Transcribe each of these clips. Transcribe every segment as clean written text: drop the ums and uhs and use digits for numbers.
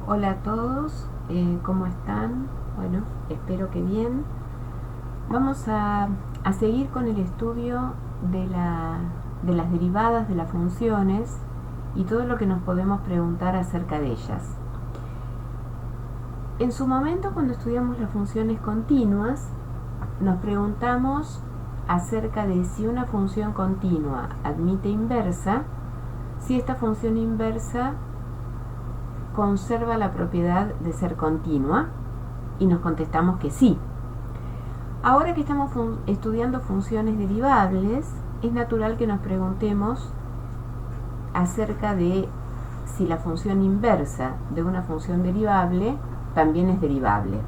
Hola a todos, ¿cómo están? Bueno, espero que bien. Vamos a seguir con el estudio de las derivadas de las funciones y todo lo que nos podemos preguntar acerca de ellas. En su momento, cuando estudiamos las funciones continuas, nos preguntamos acerca de si una función continua admite inversa, si esta función inversa conserva la propiedad de ser continua, y nos contestamos que sí. Ahora que estamos estudiando funciones derivables, es natural que nos preguntemos acerca de si la función inversa de una función derivable también es derivable.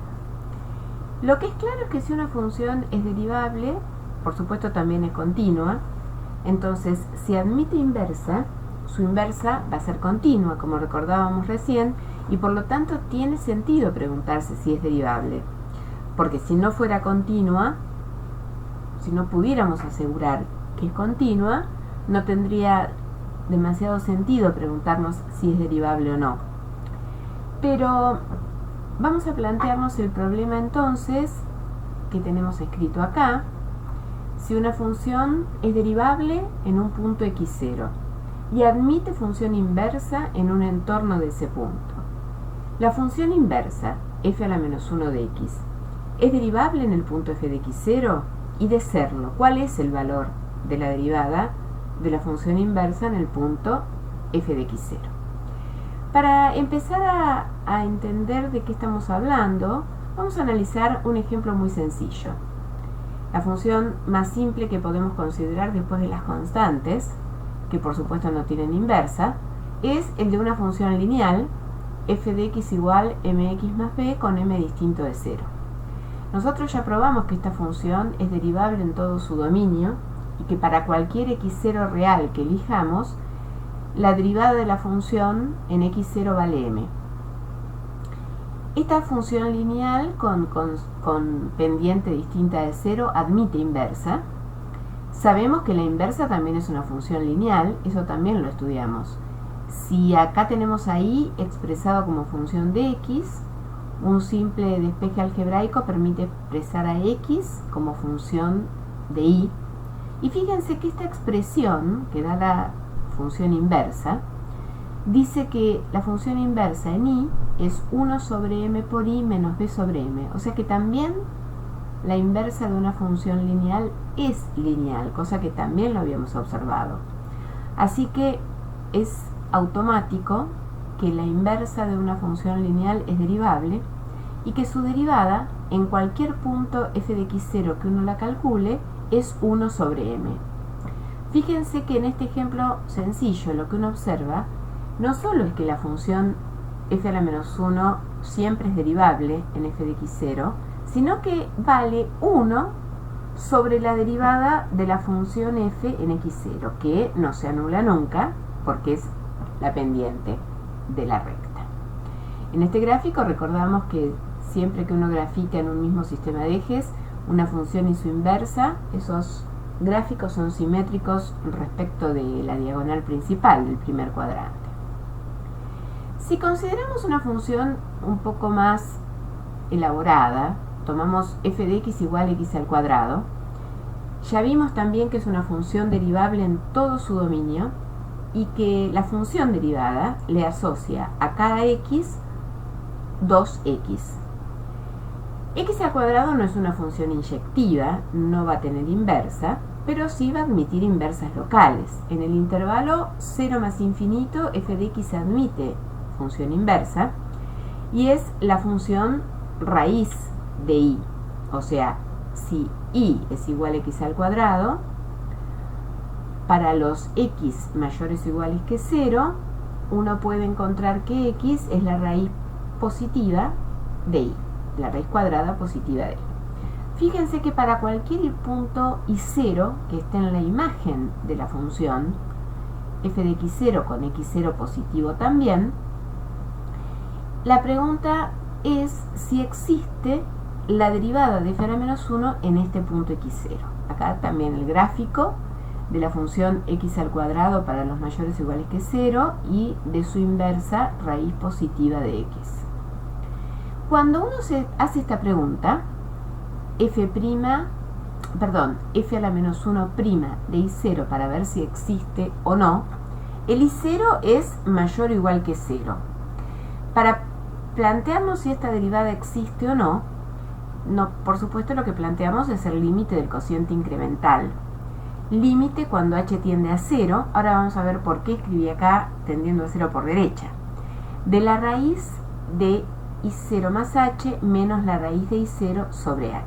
Lo que es claro es que si una función es derivable, por supuesto también es continua. Entonces, si admite inversa, su inversa va a ser continua, como recordábamos recién, y por lo tanto tiene sentido preguntarse si es derivable. Porque si no fuera continua, si no pudiéramos asegurar que es continua, no tendría demasiado sentido preguntarnos si es derivable o no. Pero vamos a plantearnos el problema entonces que tenemos escrito acá, si una función es derivable en un punto x0 y admite función inversa en un entorno de ese punto. La función inversa, f a la menos 1 de x, ¿es derivable en el punto f de x0? Y de serlo, ¿cuál es el valor de la derivada de la función inversa en el punto f de x0? Para empezar a entender de qué estamos hablando, vamos a analizar un ejemplo muy sencillo. La función más simple que podemos considerar después de las constantes, que por supuesto no tienen inversa, es el de una función lineal, f de x igual mx más b con m distinto de 0. Nosotros ya probamos que esta función es derivable en todo su dominio y que para cualquier x0 real que elijamos, la derivada de la función en x0 vale m. Esta función lineal con pendiente distinta de 0 admite inversa. Sabemos que la inversa también es una función lineal, eso también lo estudiamos. Si acá tenemos ahí expresado como función de x, un simple despeje algebraico permite expresar a x como función de y. Y fíjense que esta expresión que da la función inversa dice que la función inversa en y es 1 sobre m por y menos b sobre m. O sea que también la inversa de una función lineal es lineal, cosa que también lo habíamos observado. Así que es automático que la inversa de una función lineal es derivable y que su derivada en cualquier punto f de x0 que uno la calcule es 1 sobre m. Fíjense que en este ejemplo sencillo lo que uno observa no solo es que la función f a la menos 1 siempre es derivable en f de x0, sino que vale 1 sobre la derivada de la función f en x0, que no se anula nunca porque es la pendiente de la recta. En este gráfico recordamos que siempre que uno grafica en un mismo sistema de ejes una función y su inversa, esos gráficos son simétricos respecto de la diagonal principal del primer cuadrante. Si consideramos una función un poco más elaborada, tomamos f de x igual x al cuadrado, ya vimos también que es una función derivable en todo su dominio y que la función derivada le asocia a cada x 2x. X al cuadrado no es una función inyectiva, no va a tener inversa, pero sí va a admitir inversas locales. En el intervalo 0 más infinito, f de x admite función inversa y es la función raíz de y. O sea, si y es igual a x al cuadrado, para los x mayores o iguales que 0, uno puede encontrar que x es la raíz positiva de y, la raíz cuadrada positiva de y. Fíjense que para cualquier punto y0 que esté en la imagen de la función, f de x0 con x0 positivo también, la pregunta es si existe la derivada de f a la menos 1 en este punto x0. Acá también el gráfico de la función x al cuadrado para los mayores o iguales que 0 y de su inversa raíz positiva de x. Cuando uno se hace esta pregunta, f a la menos 1' de i0 para ver si existe o no, el i0 es mayor o igual que 0. Para plantearnos si esta derivada existe o no, por supuesto lo que planteamos es el límite del cociente incremental. Límite cuando h tiende a 0, ahora vamos a ver por qué escribí acá tendiendo a 0 por derecha, de la raíz de i0 más h menos la raíz de i0 sobre h.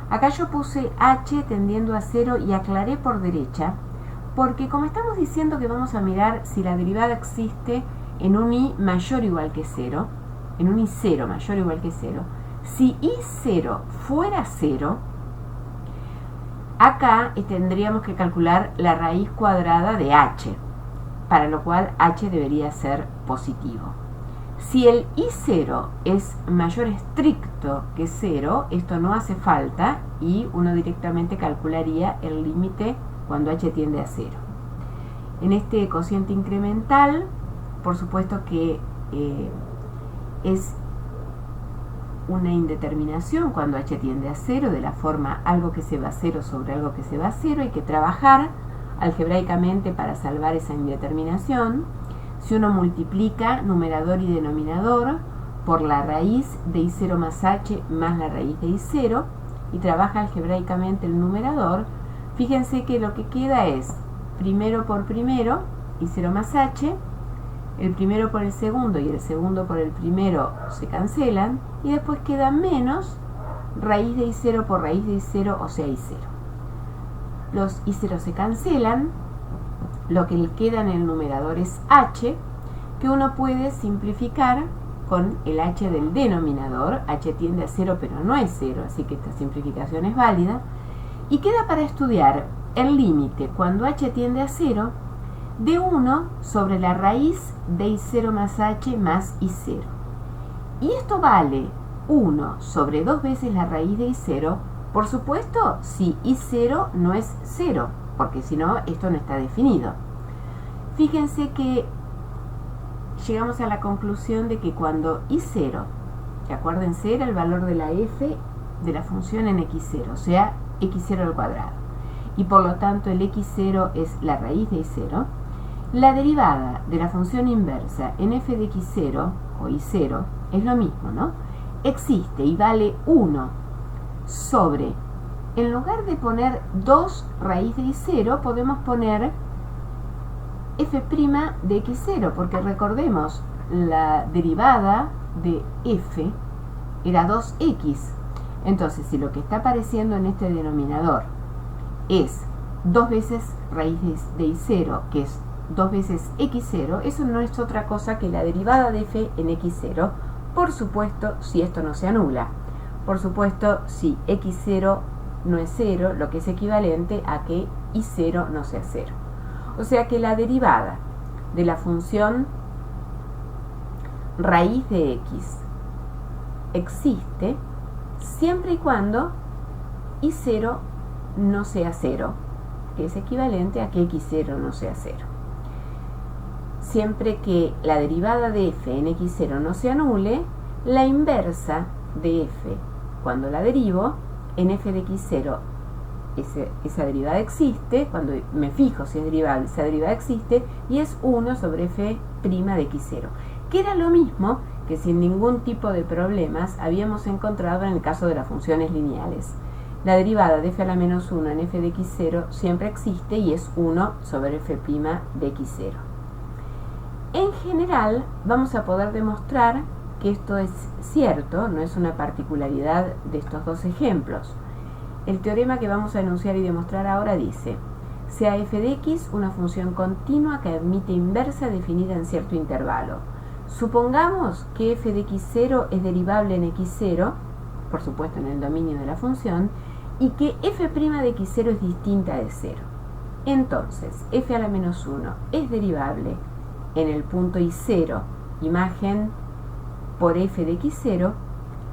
Acá yo puse h tendiendo a 0 y aclaré por derecha, porque como estamos diciendo que vamos a mirar si la derivada existe en un i mayor o igual que 0, en un i0 mayor o igual que 0, si i0 fuera 0, acá tendríamos que calcular la raíz cuadrada de h, para lo cual h debería ser positivo. Si el i0 es mayor estricto que 0, esto no hace falta y uno directamente calcularía el límite cuando h tiende a 0. En este cociente incremental, por supuesto que es una indeterminación cuando h tiende a 0, de la forma algo que se va a 0 sobre algo que se va a 0. Hay que trabajar algebraicamente para salvar esa indeterminación. Si uno multiplica numerador y denominador por la raíz de i0 más h más la raíz de i0 y trabaja algebraicamente el numerador, fíjense que lo que queda es primero por primero, i0 más h, el primero por el segundo y el segundo por el primero se cancelan, y después queda menos raíz de i0 por raíz de i0, o sea i0. Los i0 se cancelan, lo que le queda en el numerador es h, que uno puede simplificar con el h del denominador. H tiende a 0 pero no es 0, así que esta simplificación es válida. Y queda para estudiar el límite cuando h tiende a 0 de 1 sobre la raíz de i0 más h más i0. Y esto vale 1 sobre 2 veces la raíz de i0, por supuesto si i0 no es 0, porque si no esto no está definido. Fíjense que llegamos a la conclusión de que cuando i0, que acuérdense era el valor de la f de la función en x0, o sea x0 al cuadrado, y por lo tanto el x0 es la raíz de i0, la derivada de la función inversa en f de x0 o i0 es lo mismo, ¿no? Existe y vale 1 sobre, en lugar de poner 2 raíz de i0, podemos poner f' de x0, porque recordemos, la derivada de f era 2x. Entonces, si lo que está apareciendo en este denominador es 2 veces raíz de i0, que es 2 veces x0, eso no es otra cosa que la derivada de f en x0, por supuesto, si esto no se anula. Por supuesto, si x0 no es 0, lo que es equivalente a que i0 no sea 0. O sea que la derivada de la función raíz de x existe siempre y cuando i0 no sea 0, que es equivalente a que x0 no sea 0. Siempre que la derivada de f en x0 no se anule, la inversa de f, cuando la derivo, en f de x0, esa derivada existe. Cuando me fijo si es derivable, esa derivada existe, y es 1 sobre f' de x0, que era lo mismo que sin ningún tipo de problemas habíamos encontrado en el caso de las funciones lineales. La derivada de f a la menos 1 en f de x0 siempre existe y es 1 sobre f' de x0. En general, vamos a poder demostrar que esto es cierto, no es una particularidad de estos dos ejemplos. El teorema que vamos a enunciar y demostrar ahora dice: sea f de x una función continua que admite inversa definida en cierto intervalo. Supongamos que f de x0 es derivable en x0, por supuesto en el dominio de la función, y que f' de x0 es distinta de 0. Entonces, f a la menos 1 es derivable en el punto i0, imagen por f de x0,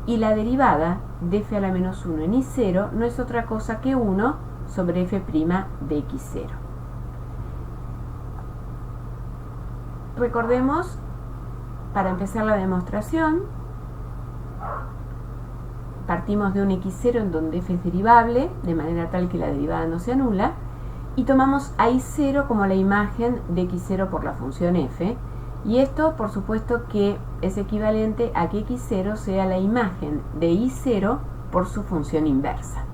y la derivada de f a la menos 1 en i0 no es otra cosa que 1 sobre f' de x0. Recordemos, para empezar la demostración, partimos de un x0 en donde f es derivable, de manera tal que la derivada no se anula, y tomamos a i0 como la imagen de x0 por la función f, y esto por supuesto que es equivalente a que x0 sea la imagen de i0 por su función inversa.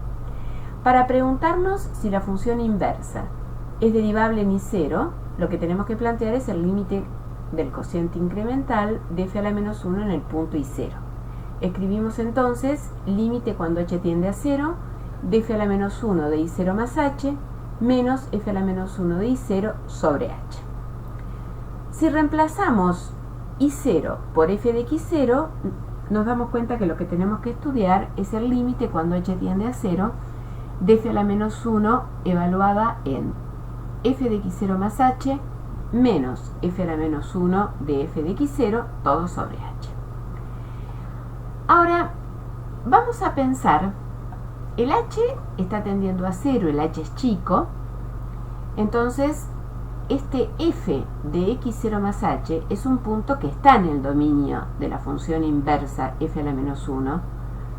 Para preguntarnos si la función inversa es derivable en i0, lo que tenemos que plantear es el límite del cociente incremental de f a la menos 1 en el punto i0. Escribimos entonces límite cuando h tiende a 0 de f a la menos 1 de i0 más h menos f a la menos 1 de i0 sobre h. Si reemplazamos i0 por f de x0, nos damos cuenta que lo que tenemos que estudiar es el límite cuando h tiende a 0 de f a la menos 1 evaluada en f de x0 más h menos f a la menos 1 de f de x0 todo sobre h. Ahora vamos a pensar, el h está tendiendo a 0, el h es chico, entonces este f de x0 más h es un punto que está en el dominio de la función inversa f a la menos 1,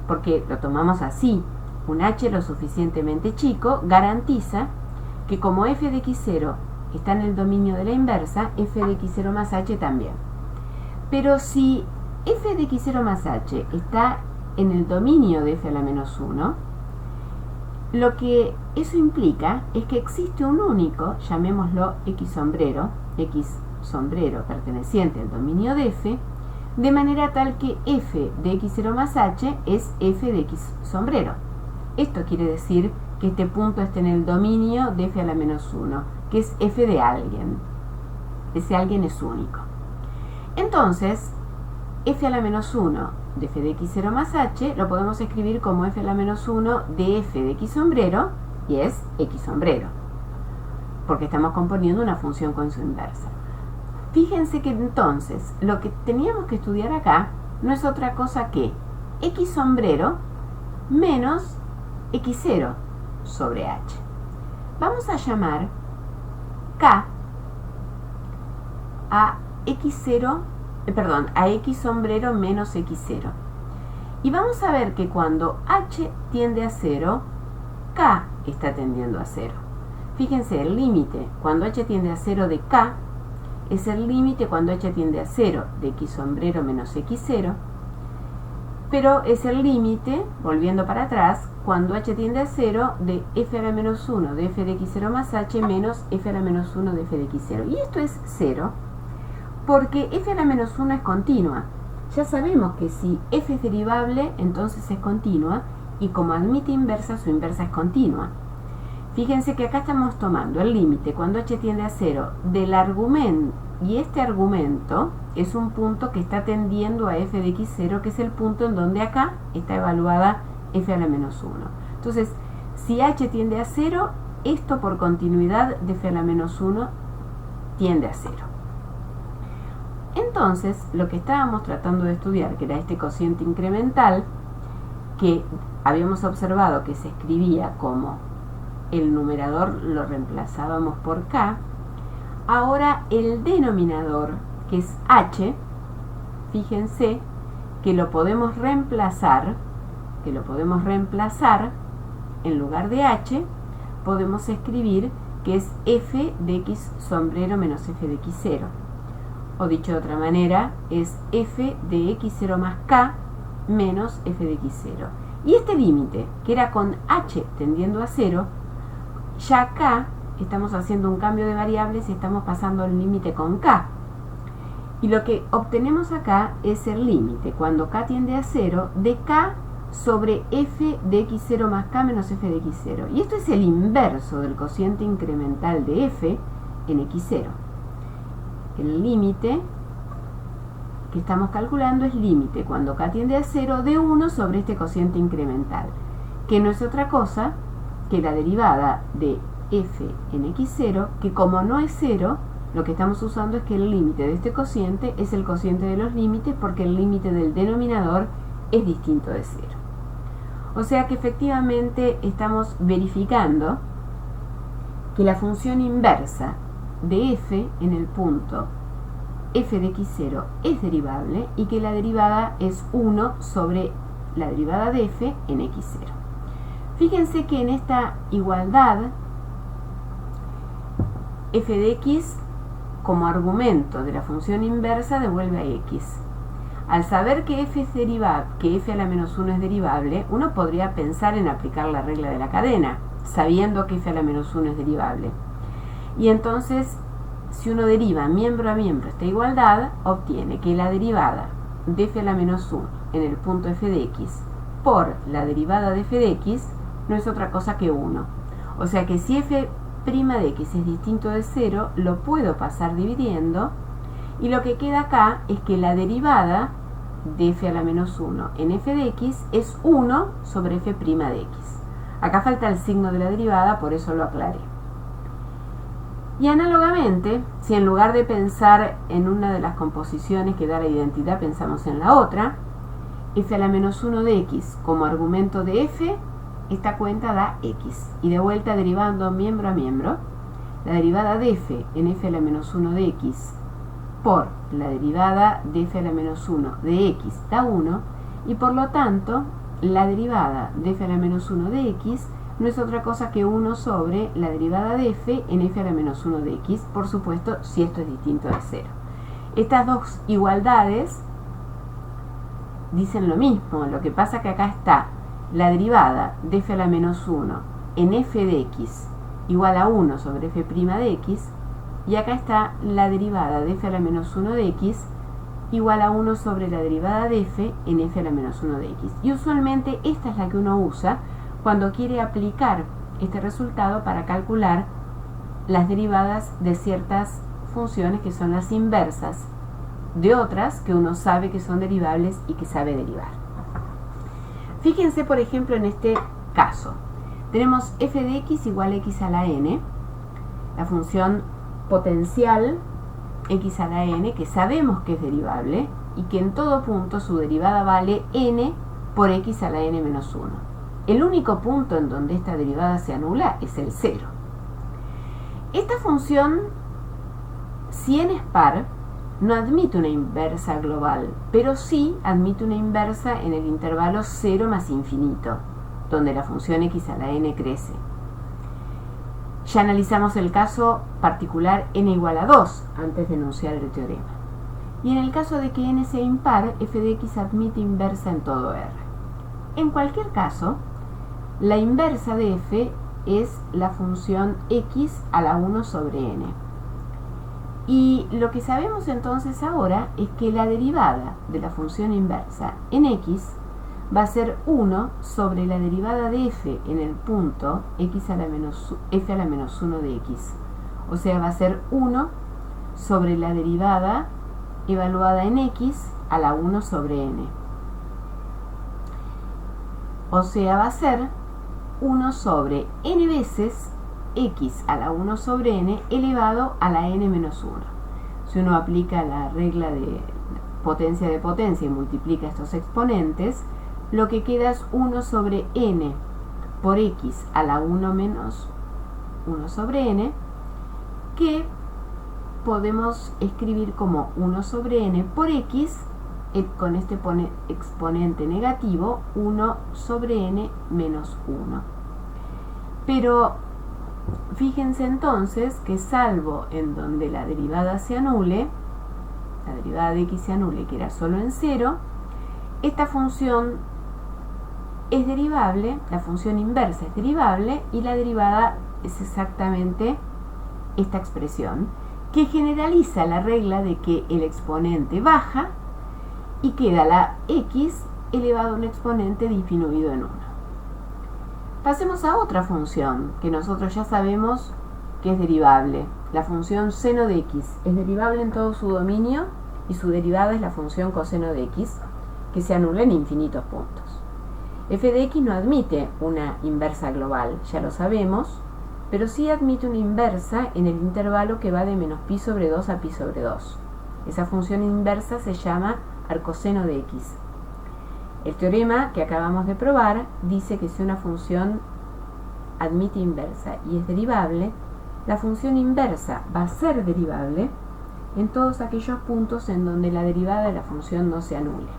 porque lo tomamos así. Un h lo suficientemente chico garantiza que como f de x0 está en el dominio de la inversa, f de x0 más h también. Pero si f de x0 más h está en el dominio de f a la menos 1, lo que eso implica es que existe un único, llamémoslo x sombrero perteneciente al dominio de f, de manera tal que f de x0 más h es f de x sombrero. Esto quiere decir que este punto está en el dominio de f a la menos 1, que es f de alguien. Ese alguien es único. Entonces, f a la menos 1 de f de x0 más h lo podemos escribir como f a la menos 1 de f de x sombrero, y es x sombrero, porque estamos componiendo una función con su inversa. Fíjense que entonces lo que teníamos que estudiar acá no es otra cosa que x sombrero menos x0 sobre h. Vamos a llamar k a a x sombrero menos x0. Y vamos a ver que cuando h tiende a 0, k está tendiendo a 0. Fíjense, el límite cuando h tiende a 0 de k es el límite cuando h tiende a 0 de x sombrero menos x0, pero es el límite, volviendo para atrás, cuando h tiende a 0 de f a la menos 1 de f de x0 más h menos f a la menos 1 de f de x0. Y esto es 0 porque f a la menos 1 es continua. Ya sabemos que si f es derivable, entonces es continua, y como admite inversa, su inversa es continua. Fíjense que acá estamos tomando el límite cuando h tiende a 0 del argumento, y este argumento es un punto que está tendiendo a f de x0, que es el punto en donde acá está evaluada f a la menos 1. Entonces, si h tiende a 0, esto por continuidad de f a la menos 1 tiende a 0. Entonces, lo que estábamos tratando de estudiar, que era este cociente incremental, que habíamos observado que se escribía como el numerador lo reemplazábamos por k, ahora el denominador, que es h, fíjense que lo podemos reemplazar, en lugar de h, podemos escribir que es f de x sombrero menos f de x0. O dicho de otra manera, es f de x0 más k menos f de x0. Y este límite, que era con h tendiendo a 0, ya acá estamos haciendo un cambio de variables y estamos pasando el límite con k. Y lo que obtenemos acá es el límite, cuando k tiende a 0, de k sobre f de x0 más k menos f de x0. Y esto es el inverso del cociente incremental de f en x0. El límite que estamos calculando es límite cuando k tiende a 0 de 1 sobre este cociente incremental, que no es otra cosa que la derivada de f en x0, que como no es 0, lo que estamos usando es que el límite de este cociente es el cociente de los límites, porque el límite del denominador es distinto de 0. O sea que efectivamente estamos verificando que la función inversa de f en el punto f de x0 es derivable y que la derivada es 1 sobre la derivada de f en x0. Fíjense que en esta igualdad f de x como argumento de la función inversa devuelve a x. Al saber que f es derivable, que f a la menos 1 es derivable, uno podría pensar en aplicar la regla de la cadena, sabiendo que f a la menos 1 es derivable. Y entonces, si uno deriva miembro a miembro esta igualdad, obtiene que la derivada de f a la menos 1 en el punto f de x por la derivada de f de x no es otra cosa que 1. O sea que si f' de x es distinto de 0, lo puedo pasar dividiendo, y lo que queda acá es que la derivada de f a la menos 1 en f de x es 1 sobre f' de x. Acá falta el signo de la derivada, por eso lo aclaré. Y análogamente, si en lugar de pensar en una de las composiciones que da la identidad, pensamos en la otra, f a la menos 1 de x como argumento de f, esta cuenta da x. Y de vuelta derivando miembro a miembro, la derivada de f en f a la menos 1 de x por la derivada de f a la menos 1 de x da 1, y por lo tanto la derivada de f a la menos 1 de x no es otra cosa que 1 sobre la derivada de f en f a la menos 1 de x, por supuesto, si esto es distinto de 0. Estas dos igualdades dicen lo mismo, lo que pasa que acá está la derivada de f a la menos 1 en f de x igual a 1 sobre f' de x, y acá está la derivada de f a la menos 1 de x igual a 1 sobre la derivada de f en f a la menos 1 de x. Y usualmente esta es la que uno usa cuando quiere aplicar este resultado para calcular las derivadas de ciertas funciones que son las inversas de otras que uno sabe que son derivables y que sabe derivar. Fíjense, por ejemplo, en este caso. Tenemos f de x igual a x a la n, la función potencial x a la n, que sabemos que es derivable y que en todo punto su derivada vale n por x a la n menos 1. El único punto en donde esta derivada se anula es el 0. Esta función, si n es par, no admite una inversa global, pero sí admite una inversa en el intervalo 0 más infinito, donde la función x a la n crece. Ya analizamos el caso particular n igual a 2 antes de enunciar el teorema. Y en el caso de que n sea impar, f de x admite inversa en todo R. En cualquier caso, la inversa de f es la función x a la 1 sobre n. Y lo que sabemos entonces ahora es que la derivada de la función inversa en x va a ser 1 sobre la derivada de f en el punto f a la menos 1 de x. O sea, va a ser 1 sobre la derivada evaluada en x a la 1 sobre n. O sea, va a ser 1 sobre n veces x a la 1 sobre n elevado a la n menos 1. Si uno aplica la regla de potencia y multiplica estos exponentes, lo que queda es 1 sobre n por x a la 1 menos 1 sobre n, que podemos escribir como 1 sobre n por x, con este exponente negativo, 1 sobre n menos 1. Pero fíjense entonces que salvo en donde la derivada se anule, la derivada de x se anule, que era solo en 0, esta función es derivable, la función inversa es derivable, y la derivada es exactamente esta expresión, que generaliza la regla de que el exponente baja y queda la x elevado a un exponente disminuido en 1. Pasemos a otra función que nosotros ya sabemos que es derivable. La función seno de x es derivable en todo su dominio y su derivada es la función coseno de x, que se anula en infinitos puntos. F de x no admite una inversa global, ya lo sabemos, pero sí admite una inversa en el intervalo que va de menos pi sobre 2 a pi sobre 2. Esa función inversa se llama arcoseno de x. El teorema que acabamos de probar dice que si una función admite inversa y es derivable, la función inversa va a ser derivable en todos aquellos puntos en donde la derivada de la función no se anule.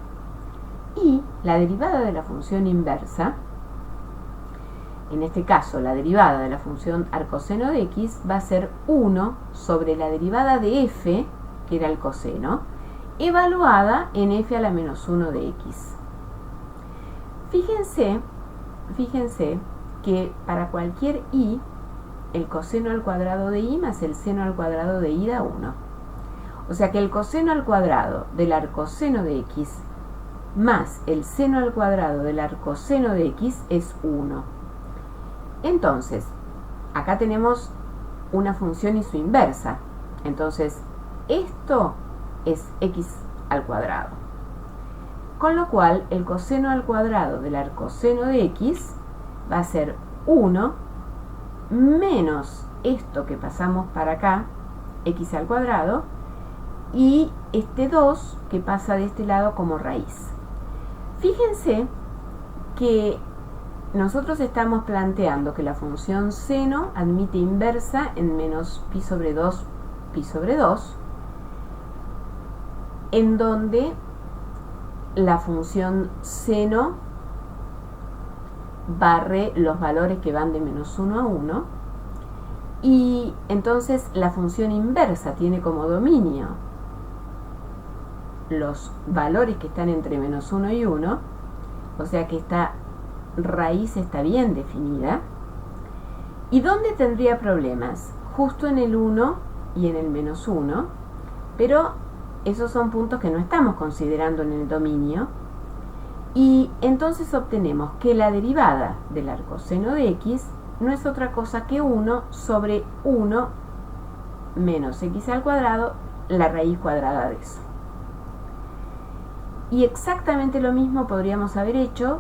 Y la derivada de la función inversa, en este caso la derivada de la función arcoseno de x, va a ser 1 sobre la derivada de f, que era el coseno, evaluada en f a la menos 1 de x. Fíjense que para cualquier i, el coseno al cuadrado de i más el seno al cuadrado de i da 1. O sea que el coseno al cuadrado del arcoseno de x más el seno al cuadrado del arcoseno de x es 1. Entonces, acá tenemos una función y su inversa. Entonces, esto es x al cuadrado. Con lo cual, el coseno al cuadrado del arcoseno de x va a ser 1 menos esto que pasamos para acá, x al cuadrado, y este 2 que pasa de este lado como raíz. Fíjense que nosotros estamos planteando que la función seno admite inversa en menos pi sobre 2, en donde la función seno barre los valores que van de menos 1 a 1, y entonces la función inversa tiene como dominio los valores que están entre menos 1 y 1, o sea que esta raíz está bien definida. ¿Y dónde tendría problemas? Justo en el 1 y en el menos 1, pero esos son puntos que no estamos considerando en el dominio, y entonces obtenemos que la derivada del arcoseno de x no es otra cosa que 1 sobre 1 menos x al cuadrado, la raíz cuadrada de eso. Y exactamente lo mismo podríamos haber hecho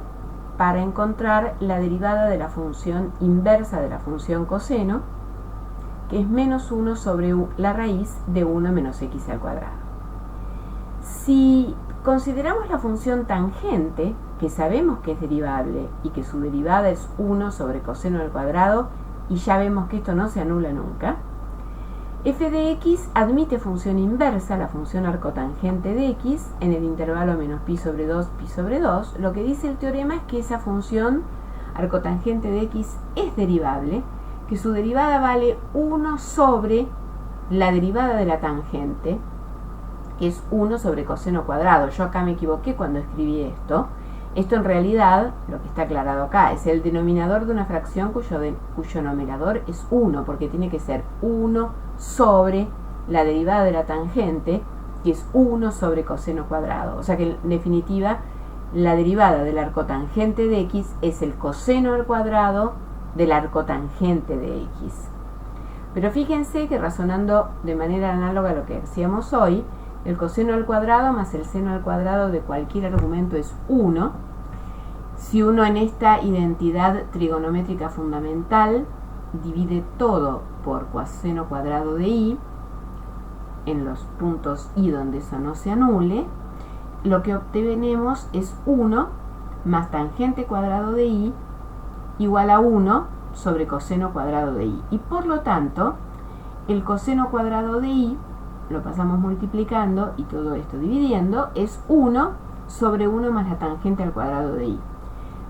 para encontrar la derivada de la función inversa de la función coseno, que es menos 1 sobre la raíz de 1 menos x al cuadrado. Si consideramos la función tangente, que sabemos que es derivable y que su derivada es 1 sobre coseno al cuadrado, y ya vemos que esto no se anula nunca, f de x admite función inversa, la función arcotangente de x, en el intervalo menos pi sobre 2, pi sobre 2. Lo que dice el teorema es que esa función arcotangente de x es derivable, que su derivada vale 1 sobre la derivada de la tangente, que es 1 sobre coseno cuadrado. Yo acá me equivoqué cuando escribí esto. Esto en realidad, lo que está aclarado acá, es el denominador de una fracción cuyo numerador es 1, porque tiene que ser 1 sobre la derivada de la tangente, que es 1 sobre coseno cuadrado. O sea que en definitiva, la derivada del arcotangente de x es el coseno al cuadrado del arcotangente de x. Pero fíjense que razonando de manera análoga a lo que hacíamos hoy, el coseno al cuadrado más el seno al cuadrado de cualquier argumento es 1. Si uno en esta identidad trigonométrica fundamental divide todo por coseno cuadrado de i, en los puntos i donde eso no se anule, lo que obtenemos es 1 más tangente cuadrado de i igual a 1 sobre coseno cuadrado de i. Y por lo tanto, el coseno cuadrado de i lo pasamos multiplicando y todo esto dividiendo, es 1 sobre 1 más la tangente al cuadrado de i.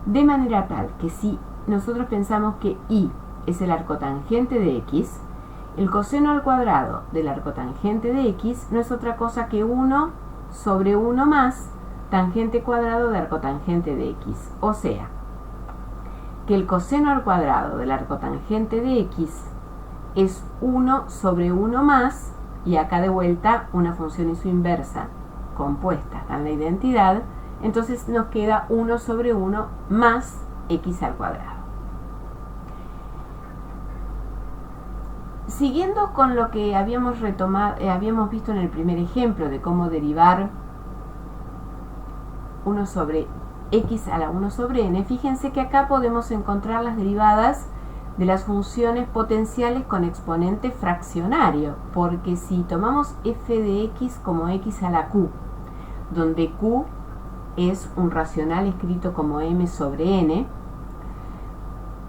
De manera tal que si nosotros pensamos que i es el arcotangente de x, el coseno al cuadrado del arcotangente de x no es otra cosa que 1 sobre 1 más tangente cuadrado de arcotangente de x. O sea, que el coseno al cuadrado del arcotangente de x es 1 sobre 1 más, y acá de vuelta una función y su inversa compuesta está en la identidad, entonces nos queda 1 sobre 1 más x al cuadrado. Siguiendo con lo que habíamos visto en el primer ejemplo de cómo derivar 1 sobre x a la 1 sobre n, fíjense que acá podemos encontrar las derivadas de las funciones potenciales con exponente fraccionario, porque si tomamos f de x como x a la q, donde q es un racional escrito como m sobre n,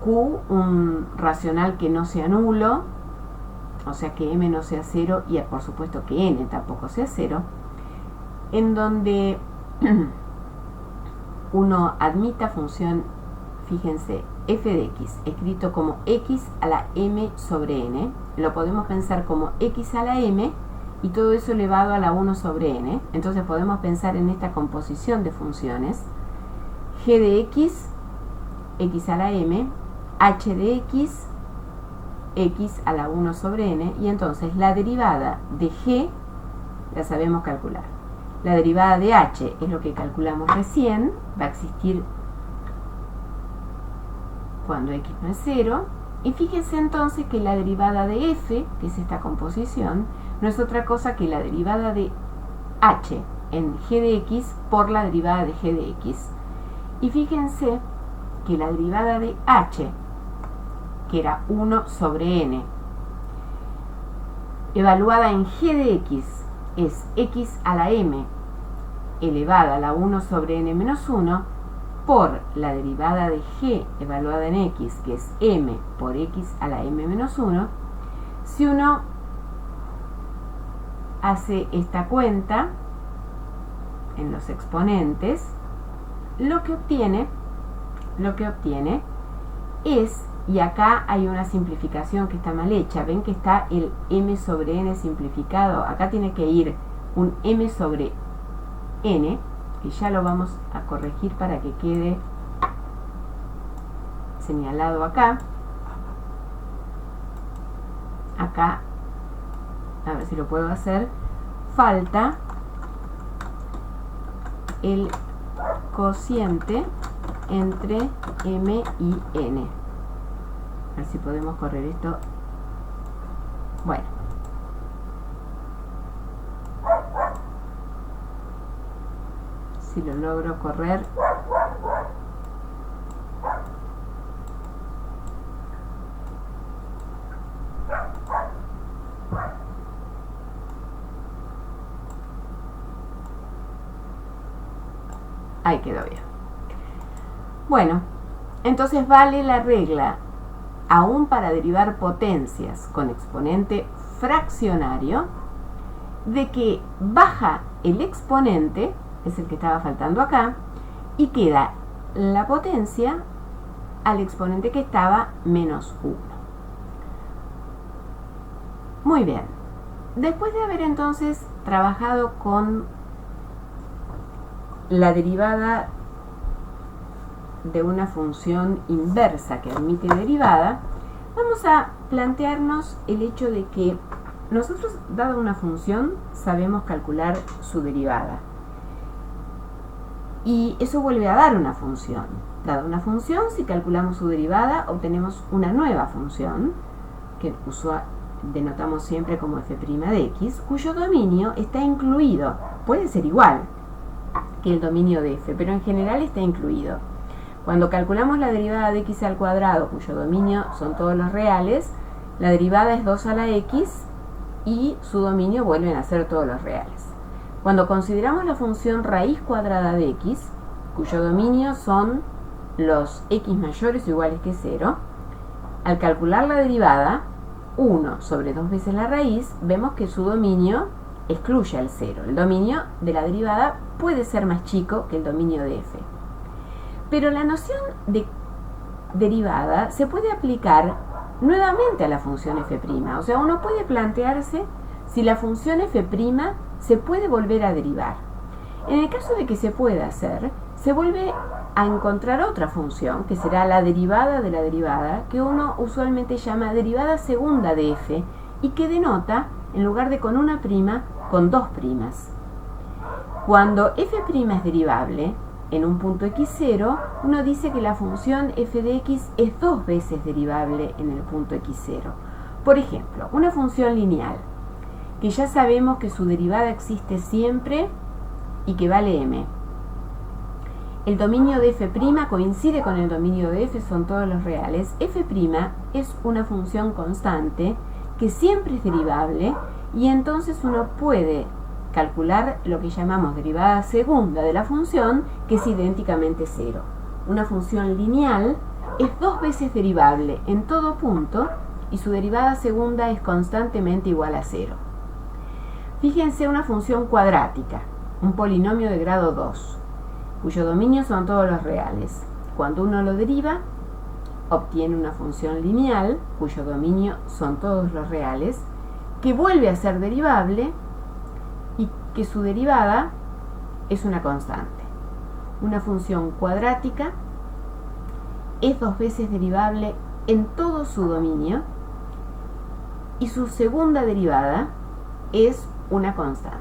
q un racional que no sea nulo, o sea que m no sea 0 y por supuesto que n tampoco sea 0, en donde uno admita función, fíjense, f de x, escrito como x a la m sobre n, lo podemos pensar como x a la m y todo eso elevado a la 1 sobre n. Entonces podemos pensar en esta composición de funciones: g de x, x a la m, h de x, x a la 1 sobre n, y entonces la derivada de g la sabemos calcular. La derivada de h es lo que calculamos recién, va a existir cuando x no es 0, y fíjense entonces que la derivada de f, que es esta composición, no es otra cosa que la derivada de h en g de x por la derivada de g de x. Y fíjense que la derivada de h, que era 1 sobre n, evaluada en g de x, es x a la m elevada a la 1 sobre n menos 1 por la derivada de g evaluada en x, que es m por x a la m menos 1. Si uno hace esta cuenta en los exponentes, lo que obtiene es, y acá hay una simplificación que está mal hecha, ven que está el m sobre n simplificado, acá tiene que ir un m sobre n, y ya lo vamos a corregir para que quede señalado acá. Acá, a ver si lo puedo hacer, falta el cociente entre m y n. A ver si podemos correr esto. Bueno, si lo logro correr. Ahí quedó bien. Bueno, entonces vale la regla, aún para derivar potencias con exponente fraccionario, de que baja el exponente, es el que estaba faltando acá, y queda la potencia al exponente que estaba menos 1. Muy bien. Después de haber entonces trabajado con la derivada de una función inversa que admite derivada, vamos a plantearnos el hecho de que nosotros, dada una función, sabemos calcular su derivada. Y eso vuelve a dar una función. Dada una función, si calculamos su derivada, obtenemos una nueva función, que denotamos siempre como f' de x, cuyo dominio está incluido. Puede ser igual que el dominio de f, pero en general está incluido. Cuando calculamos la derivada de x al cuadrado, cuyo dominio son todos los reales, la derivada es 2 a la x y su dominio vuelven a ser todos los reales. Cuando consideramos la función raíz cuadrada de x, cuyo dominio son los x mayores o iguales que 0, al calcular la derivada, 1 sobre 2 veces la raíz, vemos que su dominio excluye al 0. El dominio de la derivada puede ser más chico que el dominio de f. Pero la noción de derivada se puede aplicar nuevamente a la función f'. O sea, uno puede plantearse si la función f' se puede volver a derivar. En el caso de que se pueda hacer, se vuelve a encontrar otra función, que será la derivada de la derivada, que uno usualmente llama derivada segunda de f, y que denota, en lugar de con una prima, con dos primas. Cuando f' es derivable, en un punto x0, uno dice que la función f de x es dos veces derivable en el punto x0. Por ejemplo, una función lineal, que ya sabemos que su derivada existe siempre y que vale m. El dominio de f' coincide con el dominio de f, son todos los reales. F' es una función constante que siempre es derivable, y entonces uno puede calcular lo que llamamos derivada segunda de la función, que es idénticamente 0. Una función lineal es 2 veces derivable en todo punto y su derivada segunda es constantemente igual a 0. Fíjense una función cuadrática, un polinomio de grado 2, cuyo dominio son todos los reales. Cuando uno lo deriva, obtiene una función lineal, cuyo dominio son todos los reales, que vuelve a ser derivable y que su derivada es una constante. Una función cuadrática es 2 veces derivable en todo su dominio y su segunda derivada es una constante.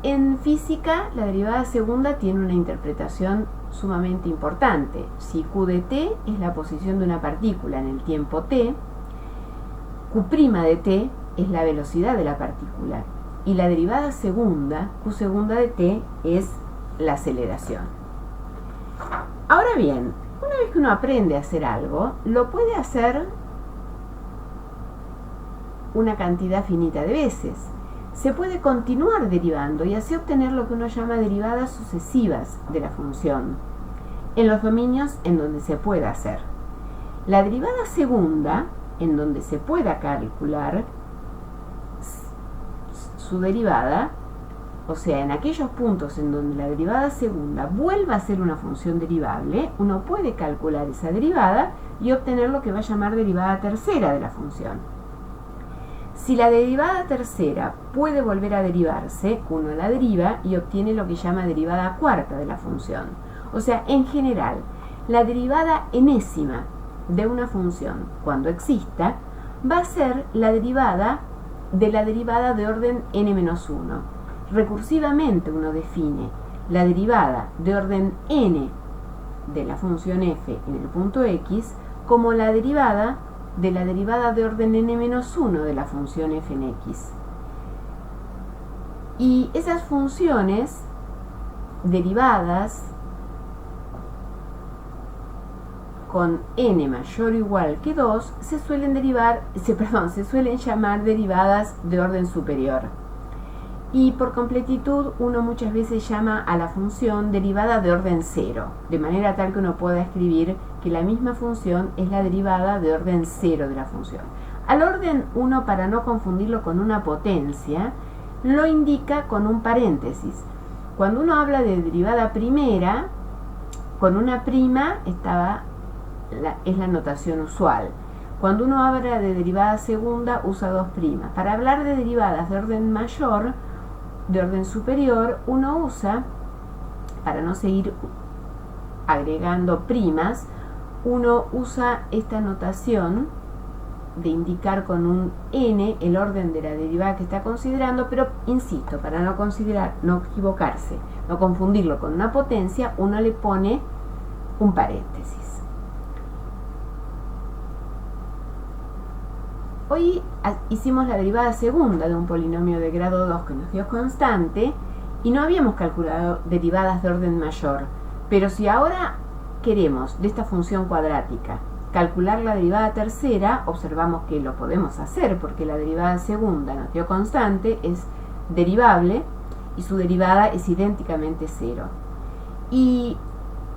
En física, la derivada segunda tiene una interpretación sumamente importante. Si Q de t es la posición de una partícula en el tiempo t, Q' de t es la velocidad de la partícula y la derivada segunda, Q segunda de t, es la aceleración. Ahora bien, una vez que uno aprende a hacer algo, lo puede hacer una cantidad finita de veces. Se puede continuar derivando y así obtener lo que uno llama derivadas sucesivas de la función, en los dominios en donde se pueda hacer. La derivada segunda, en donde se pueda calcular su derivada, o sea, en aquellos puntos en donde la derivada segunda vuelva a ser una función derivable, uno puede calcular esa derivada y obtener lo que va a llamar derivada tercera de la función. Si la derivada tercera puede volver a derivarse, uno la deriva y obtiene lo que llama derivada cuarta de la función. O sea, en general, la derivada enésima de una función, cuando exista, va a ser la derivada de orden n-1. Recursivamente uno define la derivada de orden n de la función f en el punto x como la derivada de orden n-1 de la función f en x. Y esas funciones derivadas con n mayor o igual que 2 se suelen llamar derivadas de orden superior. Y por completitud uno muchas veces llama a la función derivada de orden 0, de manera tal que uno pueda escribir que la misma función es la derivada de orden 0 de la función. Al orden 1, para no confundirlo con una potencia, lo indica con un paréntesis. Cuando uno habla de derivada primera, con una prima es la notación usual. Cuando uno habla de derivada segunda, usa 2 primas. Para hablar de derivadas de orden mayor, de orden superior, uno usa, para no seguir agregando primas, uno usa esta notación de indicar con un n el orden de la derivada que está considerando, pero insisto, para no equivocarse, no confundirlo con una potencia, uno le pone un paréntesis. Hoy hicimos la derivada segunda de un polinomio de grado 2 que nos dio constante y no habíamos calculado derivadas de orden mayor. Pero si ahora queremos de esta función cuadrática calcular la derivada tercera, observamos que lo podemos hacer porque la derivada segunda nos dio constante, es derivable y su derivada es idénticamente 0. Y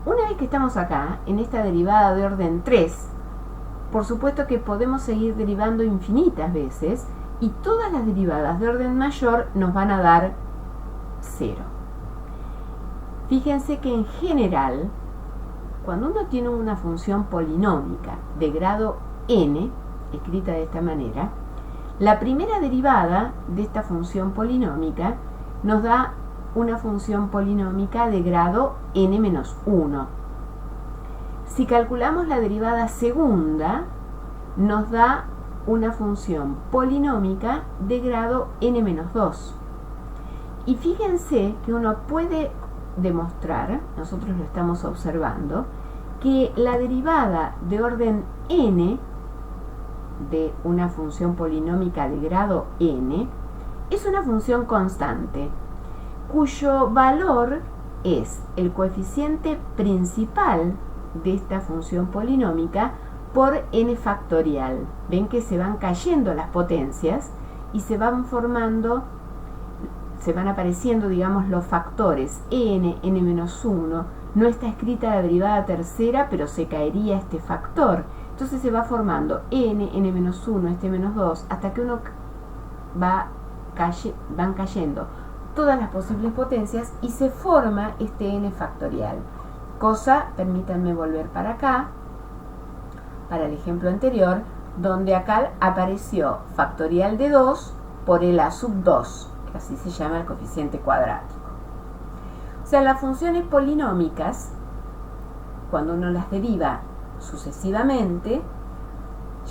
una vez que estamos acá, en esta derivada de orden 3, por supuesto que podemos seguir derivando infinitas veces y todas las derivadas de orden mayor nos van a dar 0. Fíjense que en general, cuando uno tiene una función polinómica de grado n, escrita de esta manera, la primera derivada de esta función polinómica nos da una función polinómica de grado n-1. Si calculamos la derivada segunda, nos da una función polinómica de grado n-2. Y fíjense que uno puede demostrar, nosotros lo estamos observando, que la derivada de orden n de una función polinómica de grado n es una función constante, cuyo valor es el coeficiente principal de esta función polinómica por n factorial. Ven que se van cayendo las potencias y se van apareciendo, digamos, los factores n, n-1, no está escrita la derivada tercera, pero se caería este factor. Entonces se va formando n, n-1, este menos 2, hasta que van cayendo todas las posibles potencias y se forma este n factorial. Permítanme volver para acá, para el ejemplo anterior, donde acá apareció factorial de 2 por el a sub 2, que así se llama el coeficiente cuadrático. O sea, las funciones polinómicas, cuando uno las deriva sucesivamente,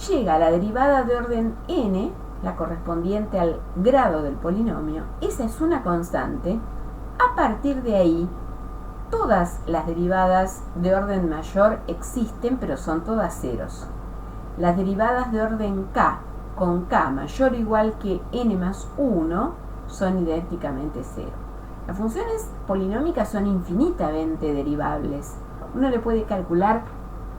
llega a la derivada de orden n, la correspondiente al grado del polinomio. Esa es una constante. A partir de ahí, todas las derivadas de orden mayor existen, pero son todas ceros. Las derivadas de orden k con k mayor o igual que n más 1 son idénticamente cero. Las funciones polinómicas son infinitamente derivables. Uno le puede calcular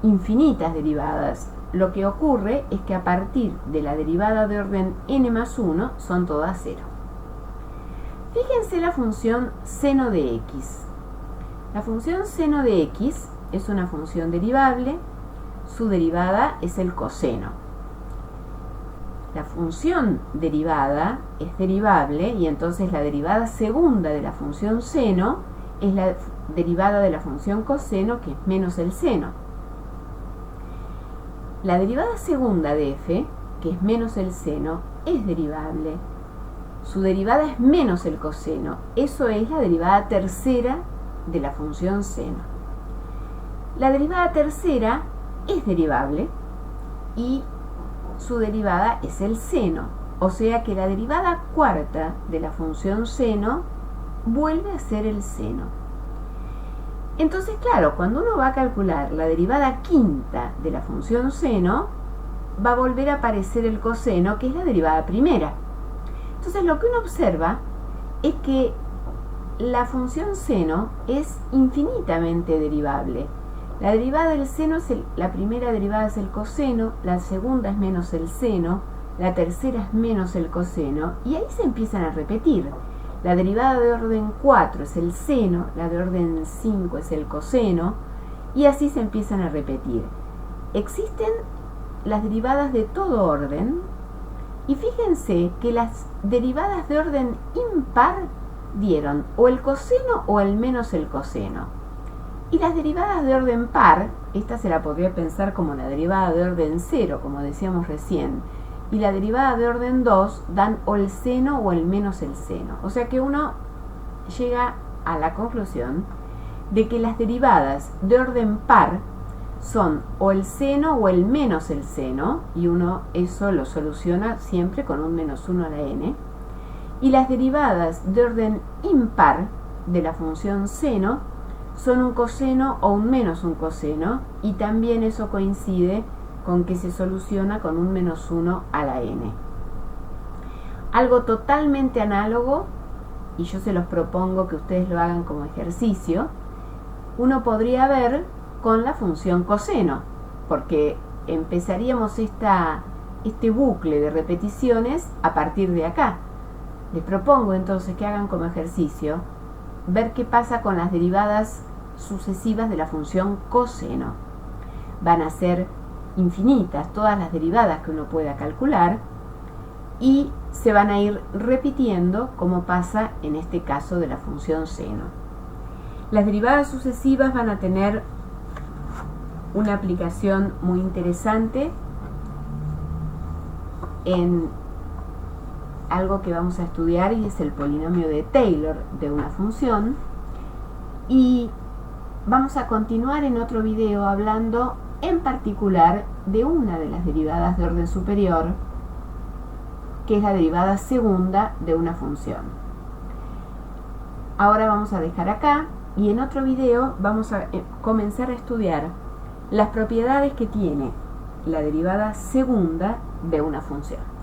infinitas derivadas. Lo que ocurre es que a partir de la derivada de orden n más 1 son todas cero. Fíjense la función seno de x. La función seno de x es una función derivable. Su derivada es el coseno. La función derivada es derivable y entonces la derivada segunda de la función seno es la derivada de la función coseno, que es menos el seno. La derivada segunda de f, que es menos el seno, es derivable. Su derivada es menos el coseno. Eso es la derivada tercera de la función seno. La derivada tercera es derivable y su derivada es el seno. O sea que la derivada cuarta de la función seno vuelve a ser el seno. Entonces, claro, cuando uno va a calcular la derivada quinta de la función seno, va a volver a aparecer el coseno, que es la derivada primera. Entonces, lo que uno observa es que la función seno es infinitamente derivable. La derivada del seno la primera derivada es el coseno, la segunda es menos el seno, la tercera es menos el coseno, y ahí se empiezan a repetir. La derivada de orden 4 es el seno, la de orden 5 es el coseno, y así se empiezan a repetir. Existen las derivadas de todo orden, y fíjense que las derivadas de orden impar dieron o el coseno o el menos el coseno. Y las derivadas de orden par, esta se la podría pensar como la derivada de orden 0, como decíamos recién, y la derivada de orden 2 dan o el seno o el menos el seno. O sea que uno llega a la conclusión de que las derivadas de orden par son o el seno o el menos el seno, y uno eso lo soluciona siempre con un menos 1 a la n, y las derivadas de orden impar de la función seno son un coseno o un menos un coseno, y también eso coincide con que se soluciona con un menos 1 a la n. Algo totalmente análogo, y yo se los propongo que ustedes lo hagan como ejercicio, uno podría ver con la función coseno, porque empezaríamos este bucle de repeticiones a partir de acá. Les propongo entonces que hagan como ejercicio ver qué pasa con las derivadas sucesivas de la función coseno. Van a ser infinitas todas las derivadas que uno pueda calcular y se van a ir repitiendo, como pasa en este caso de la función seno. Las derivadas sucesivas van a tener una aplicación muy interesante en algo que vamos a estudiar, y es el polinomio de Taylor de una función, y vamos a continuar en otro video hablando en particular de una de las derivadas de orden superior, que es la derivada segunda de una función. Ahora vamos a dejar acá, y en otro video vamos a comenzar a estudiar las propiedades que tiene la derivada segunda de una función.